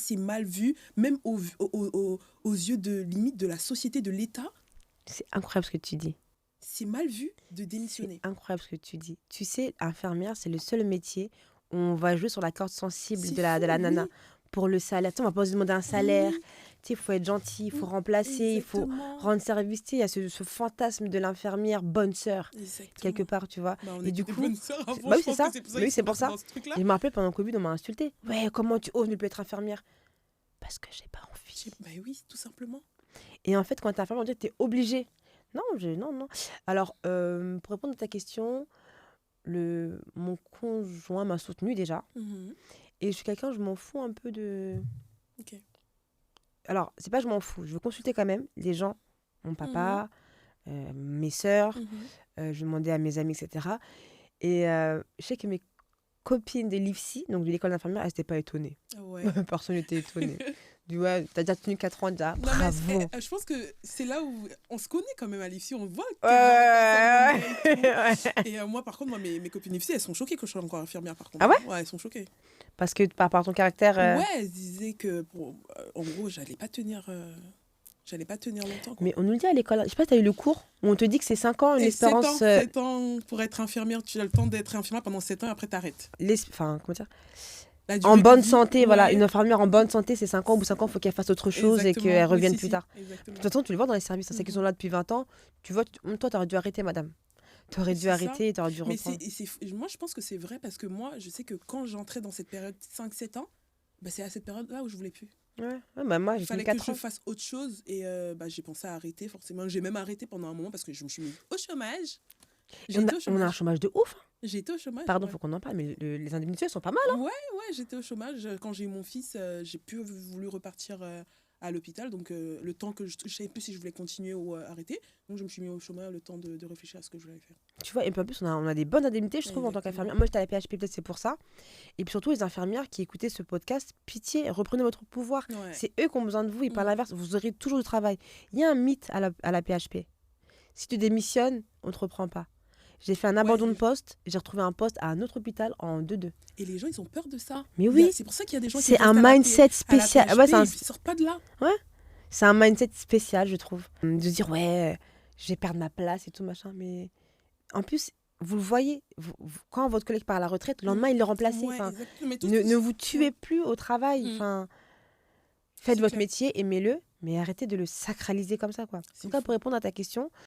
c'est mal vu, même aux yeux de limite de la société, de l'État. C'est incroyable ce que tu dis. C'est mal vu de C'est démissionner. incroyable ce que tu dis. Tu sais, infirmière, c'est le seul métier où on va jouer sur la corde sensible C'est de la fou, nana. oui. Pour le salaire, tu sais, on va pas oser demander un salaire. Oui, Tu sais, il faut être gentil, il faut oui, remplacer, il faut exactement. rendre service. Tu sais, il y a ce fantasme de l'infirmière bonne sœur, quelque Exactement. part, tu vois. Bah, on Et du était des coup, bonnes sœurs avant, bah je oui, c'est pense que ça. c'est pour ça Mais qu'ils oui, c'est sont pour restés ça. dans ce truc-là. Et je me rappelais pendant le Covid, on m'a insulté. Ouais, comment tu oses ne plus être infirmière? Parce que j'ai pas envie. Bah oui, tout simplement. Et en fait, quand t'es infirmière, on dit que t'es obligé. Non, non, non. Alors, pour répondre à ta question, mon conjoint m'a soutenue déjà. Mhm. Et je suis quelqu'un, je m'en fous un peu de... Ok. Alors, c'est pas je m'en fous, je veux consulter quand même les gens, mon Mhm. papa, mes sœurs, Mhm. je demandais à mes amis, etc. Et je sais que mes copines de l'IFSI, donc de l'école d'infirmière, elles n'étaient pas étonnées. Ah ouais. Personne n'était étonné. Du ouais, t'as déjà tenu 4 ans déjà, Non, mais bravo. je pense que c'est là où on se connaît quand même à l'IFSI. On voit quel genre de personne on Ouais, est et tout. ouais. Et moi, par contre, mes copines IFSI, elles sont choquées que je sois encore infirmière, par Ah contre. ouais? Ouais, elles sont choquées. Parce que par rapport à ton caractère... Ouais, elles disaient que, en gros, j'allais pas tenir longtemps, quoi. Mais on nous le dit à l'école, je sais pas si t'as eu le cours, où on te dit que c'est 5 ans, une Et 7 ans, espérance... 7 ans pour être infirmière, tu as le temps d'être infirmière pendant 7 ans et après t'arrêtes. Enfin, comment dire? La En durée de bonne vie, santé, voilà. Une ouais. infirmière en bonne santé, c'est 5 ans. Au bout de 5 ans, il faut qu'elle fasse autre chose et Exactement. qu'elle Oui, revienne si, plus si. tard. De Exactement. toute façon, tu le vois dans les services, ceux qui sont là depuis 20 ans. Tu vois, toi, t'aurais dû arrêter, madame. T'aurais dû C'est ça. arrêter, t'aurais dû Mais reprendre. moi, je pense que c'est vrai parce que moi, je sais que quand j'entrais dans cette période 5-7 ans, bah, c'est à cette période-là où je voulais plus. Ouais, ouais, bah moi, Il j'ai tenu fallait que 4 je ans. fasse autre chose et bah, j'ai pensé à arrêter forcément. J'ai même arrêté pendant un moment parce que je me suis mise au chômage. Et J'ai été au on a un chômage. chômage de ouf, hein. J'ai été au chômage, Pardon, ouais. faut qu'on en parle, mais les indemnités, elles sont pas mal. Ouais, ouais, j'étais au chômage. Quand j'ai eu mon fils, j'ai plus voulu repartir à l'hôpital. Donc, le temps que je savais plus si je voulais continuer ou arrêter. Donc, je me suis mis au chômage le temps de réfléchir à ce que je voulais faire. Tu vois, et puis en plus, on a des bonnes indemnités, je trouve, en tant Exactement. qu'infirmière. Moi, j'étais à la PHP, peut-être c'est pour ça. Et puis surtout, les infirmières qui écoutaient ce podcast, pitié, reprenez votre pouvoir. Ouais. C'est eux qui ont besoin de vous, et par l'inverse, vous aurez toujours du travail. Il y a un mythe à la PHP. Si tu démissionnes, on ne te reprend pas. J'ai fait un abandon de poste, j'ai retrouvé un poste à un autre hôpital en 2-2. Et les gens, ils ont peur de ça. Mais oui, C'est pour ça qu'il y a des gens qui c'est un restent mindset à la spécial. PHP, Ouais, ils sortent pas de là. c'est un mindset spécial, je trouve. De se dire, ouais, je vais perdre ma place et tout, machin. Mais en plus, vous le voyez, quand votre collègue part à la retraite, le lendemain, il le remplace. Ouais, Enfin, exactement. Mais tout ne ce- vous tuez plus au travail. Mm. Enfin, faites C'est votre clair. métier, aimez-le, mais arrêtez de le sacraliser comme ça, quoi. C'est Donc là, fou. pour répondre à ta question,